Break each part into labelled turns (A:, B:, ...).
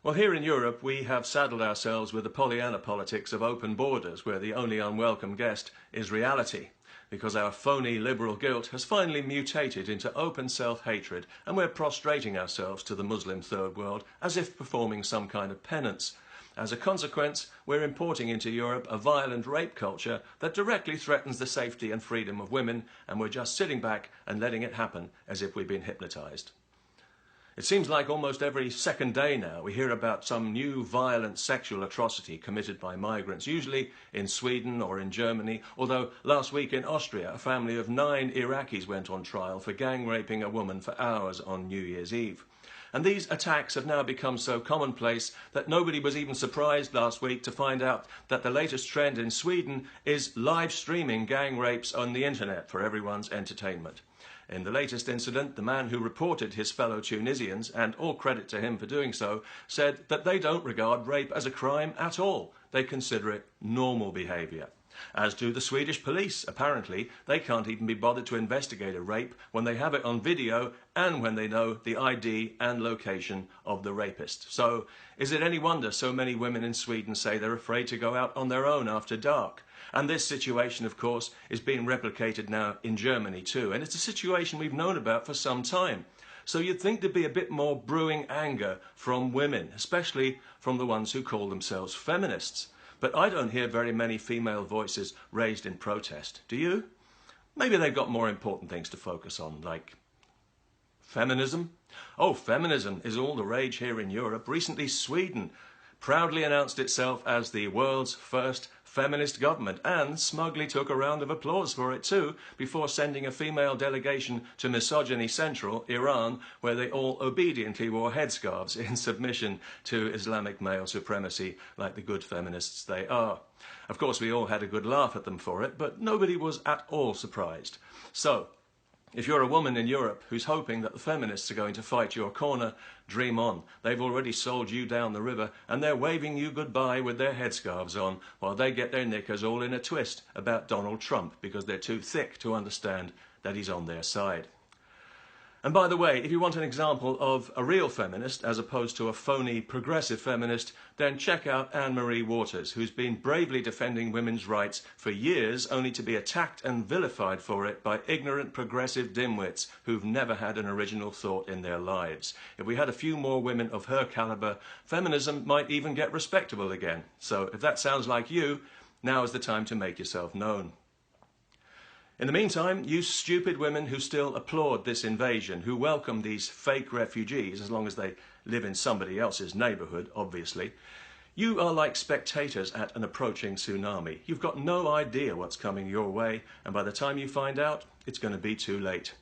A: Well, here in Europe, we have saddled ourselves with the Pollyanna politics of open borders, where the only unwelcome guest is reality, because our phony liberal guilt has finally mutated into open self-hatred, and we're prostrating ourselves to the Muslim third world as if performing some kind of penance. As a consequence, we're importing into Europe a violent rape culture that directly threatens the safety and freedom of women, and we're just sitting back and letting it happen as if we've been hypnotized. It seems like almost every second day now we hear about some new violent sexual atrocity committed by migrants, usually in Sweden or in Germany, although last week in Austria a family of 9 Iraqis went on trial for gang raping a woman for hours on New Year's Eve. And these attacks have now become so commonplace that nobody was even surprised last week to find out that the latest trend in Sweden is live streaming gang rapes on the internet for everyone's entertainment. In the latest incident, the man who reported his fellow Tunisians, and all credit to him for doing so, said that they don't regard rape as a crime at all. They consider it normal behaviour. As do the Swedish police. Apparently, they can't even be bothered to investigate a rape when they have it on video and when they know the ID and location of the rapist. So, is it any wonder so many women in Sweden say they're afraid to go out on their own after dark? And this situation, of course, is being replicated now in Germany too. And it's a situation we've known about for some time. So you'd think there'd be a bit more brewing anger from women, especially from the ones who call themselves feminists. But I don't hear very many female voices raised in protest. Do you? Maybe they've got more important things to focus on, like feminism. Oh, feminism is all the rage here in Europe. Recently, Sweden proudly announced itself as the world's first feminist government and smugly took a round of applause for it too before sending a female delegation to Misogyny Central, Iran, where they all obediently wore headscarves in submission to Islamic male supremacy like the good feminists they are. Of course, we all had a good laugh at them for it, but nobody was at all surprised. So, if you're a woman in Europe who's hoping that the feminists are going to fight your corner, dream on. They've already sold you down the river and they're waving you goodbye with their headscarves on while they get their knickers all in a twist about Donald Trump because they're too thick to understand that he's on their side. And by the way, if you want an example of a real feminist as opposed to a phony progressive feminist, then check out Anne-Marie Waters, who's been bravely defending women's rights for years, only to be attacked and vilified for it by ignorant progressive dimwits who've never had an original thought in their lives. If we had a few more women of her calibre, feminism might even get respectable again. So if that sounds like you, now is the time to make yourself known. In the meantime, you stupid women who still applaud this invasion, who welcome these fake refugees, as long as they live in somebody else's neighbourhood, obviously, you are like spectators at an approaching tsunami. You've got no idea what's coming your way, and by the time you find out, it's going to be too late.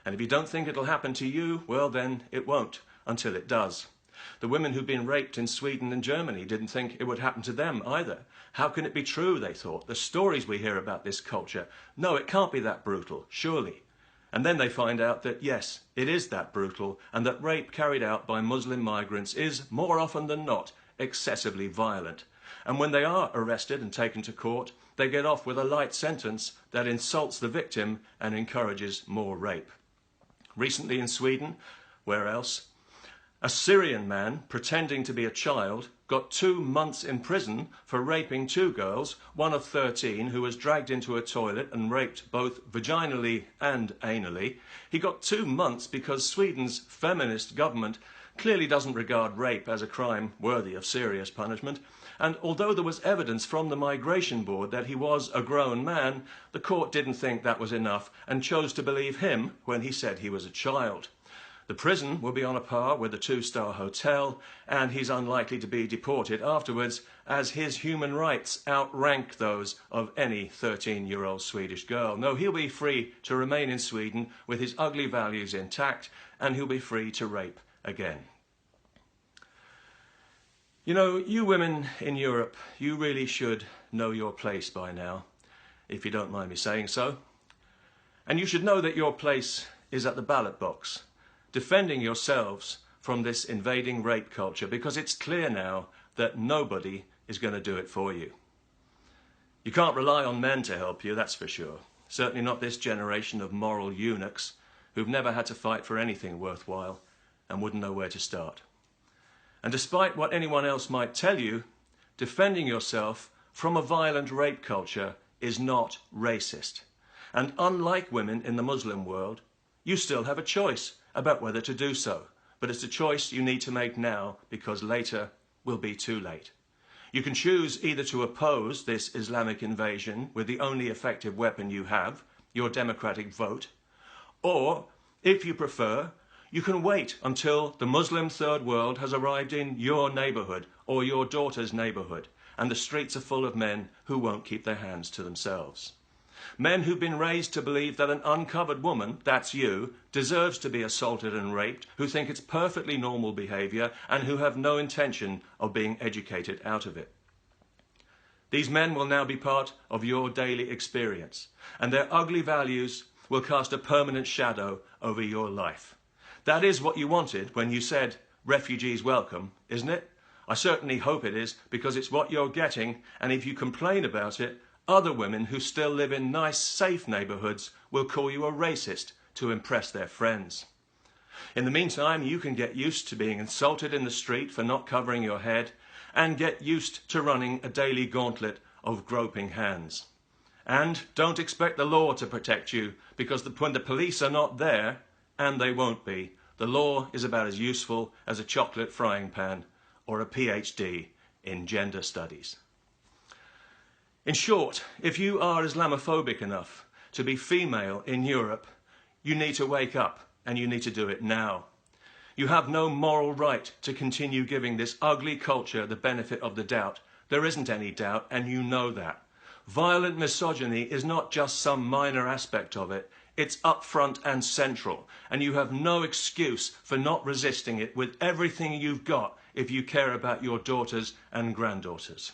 A: And if you don't think it'll happen to you, well then, it won't, until it does. The women who've been raped in Sweden and Germany didn't think it would happen to them either. How can it be true, they thought? The stories we hear about this culture, no, it can't be that brutal, surely. And then they find out that, yes, it is that brutal, and that rape carried out by Muslim migrants is, more often than not, excessively violent. And when they are arrested and taken to court, they get off with a light sentence that insults the victim and encourages more rape. Recently in Sweden, where else? A Syrian man, pretending to be a child, got 2 months in prison for raping 2 girls, one of 13, who was dragged into a toilet and raped both vaginally and anally. He got 2 months because Sweden's feminist government clearly doesn't regard rape as a crime worthy of serious punishment. And although there was evidence from the migration board that he was a grown man, the court didn't think that was enough and chose to believe him when he said he was a child. The prison will be on a par with a 2-star hotel, and he's unlikely to be deported afterwards, as his human rights outrank those of any 13-year-old Swedish girl. No, he'll be free to remain in Sweden with his ugly values intact, and he'll be free to rape again. You know, you women in Europe, you really should know your place by now, if you don't mind me saying so. And you should know that your place is at the ballot box, defending yourselves from this invading rape culture, because it's clear now that nobody is going to do it for you. You can't rely on men to help you, that's for sure. Certainly not this generation of moral eunuchs who've never had to fight for anything worthwhile and wouldn't know where to start. And despite what anyone else might tell you, defending yourself from a violent rape culture is not racist. And unlike women in the Muslim world, you still have a choice about whether to do so. But it's a choice you need to make now, because later will be too late. You can choose either to oppose this Islamic invasion with the only effective weapon you have, your democratic vote, or, if you prefer, you can wait until the Muslim third world has arrived in your neighbourhood or your daughter's neighbourhood, and the streets are full of men who won't keep their hands to themselves. Men who've been raised to believe that an uncovered woman, that's you, deserves to be assaulted and raped, who think it's perfectly normal behaviour, and who have no intention of being educated out of it. These men will now be part of your daily experience, and their ugly values will cast a permanent shadow over your life. That is what you wanted when you said, "Refugees welcome," isn't it? I certainly hope it is, because it's what you're getting, and if you complain about it, other women who still live in nice, safe neighbourhoods will call you a racist to impress their friends. In the meantime, you can get used to being insulted in the street for not covering your head, and get used to running a daily gauntlet of groping hands. And don't expect the law to protect you, because when the police are not there, and they won't be, the law is about as useful as a chocolate frying pan or a PhD in gender studies. In short, if you are Islamophobic enough to be female in Europe, you need to wake up, and you need to do it now. You have no moral right to continue giving this ugly culture the benefit of the doubt. There isn't any doubt, and you know that. Violent misogyny is not just some minor aspect of it. It's upfront and central, and you have no excuse for not resisting it with everything you've got if you care about your daughters and granddaughters.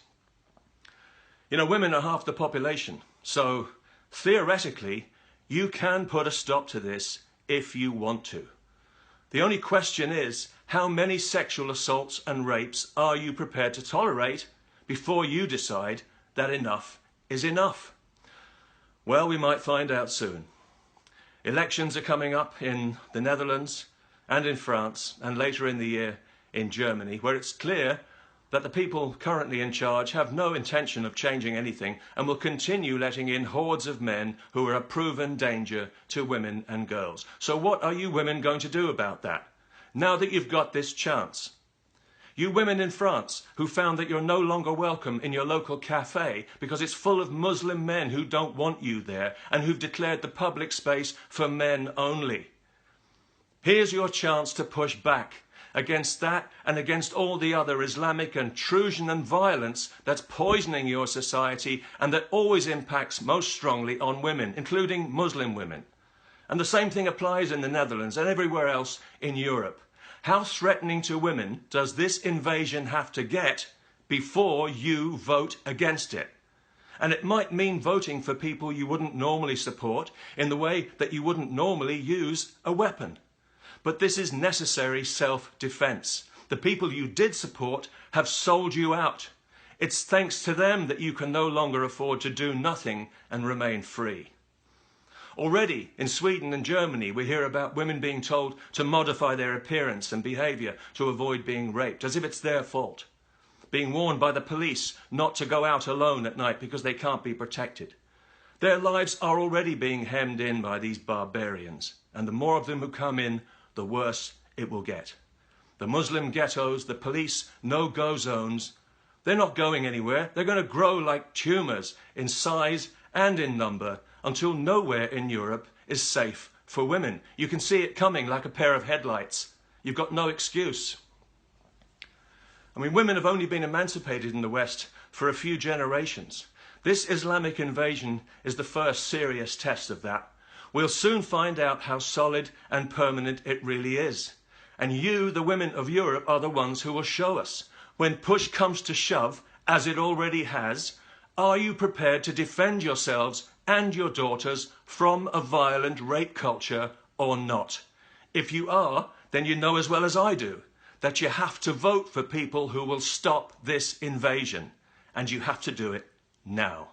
A: You know, women are half the population, so theoretically, you can put a stop to this if you want to. The only question is, how many sexual assaults and rapes are you prepared to tolerate before you decide that enough is enough? Well, we might find out soon. Elections are coming up in the Netherlands and in France, and later in the year in Germany, where it's clear that the people currently in charge have no intention of changing anything and will continue letting in hordes of men who are a proven danger to women and girls. So what are you women going to do about that, now that you've got this chance? You women in France who found that you're no longer welcome in your local cafe because it's full of Muslim men who don't want you there and who've declared the public space for men only. Here's your chance to push back against that and against all the other Islamic intrusion and violence that's poisoning your society and that always impacts most strongly on women, including Muslim women. And the same thing applies in the Netherlands and everywhere else in Europe. How threatening to women does this invasion have to get before you vote against it? And it might mean voting for people you wouldn't normally support in the way that you wouldn't normally use a weapon. But this is necessary self-defense. The people you did support have sold you out. It's thanks to them that you can no longer afford to do nothing and remain free. Already in Sweden and Germany, we hear about women being told to modify their appearance and behaviour to avoid being raped, as if it's their fault. Being warned by the police not to go out alone at night because they can't be protected. Their lives are already being hemmed in by these barbarians, and the more of them who come in, the worse it will get. The Muslim ghettos, the police no-go zones, they're not going anywhere. They're going to grow like tumours in size and in number until nowhere in Europe is safe for women. You can see it coming like a pair of headlights. You've got no excuse. I mean, women have only been emancipated in the West for a few generations. This Islamic invasion is the first serious test of that. We'll soon find out how solid and permanent it really is. And you, the women of Europe, are the ones who will show us. When push comes to shove, as it already has, are you prepared to defend yourselves and your daughters from a violent rape culture or not? If you are, then you know as well as I do that you have to vote for people who will stop this invasion. And you have to do it now.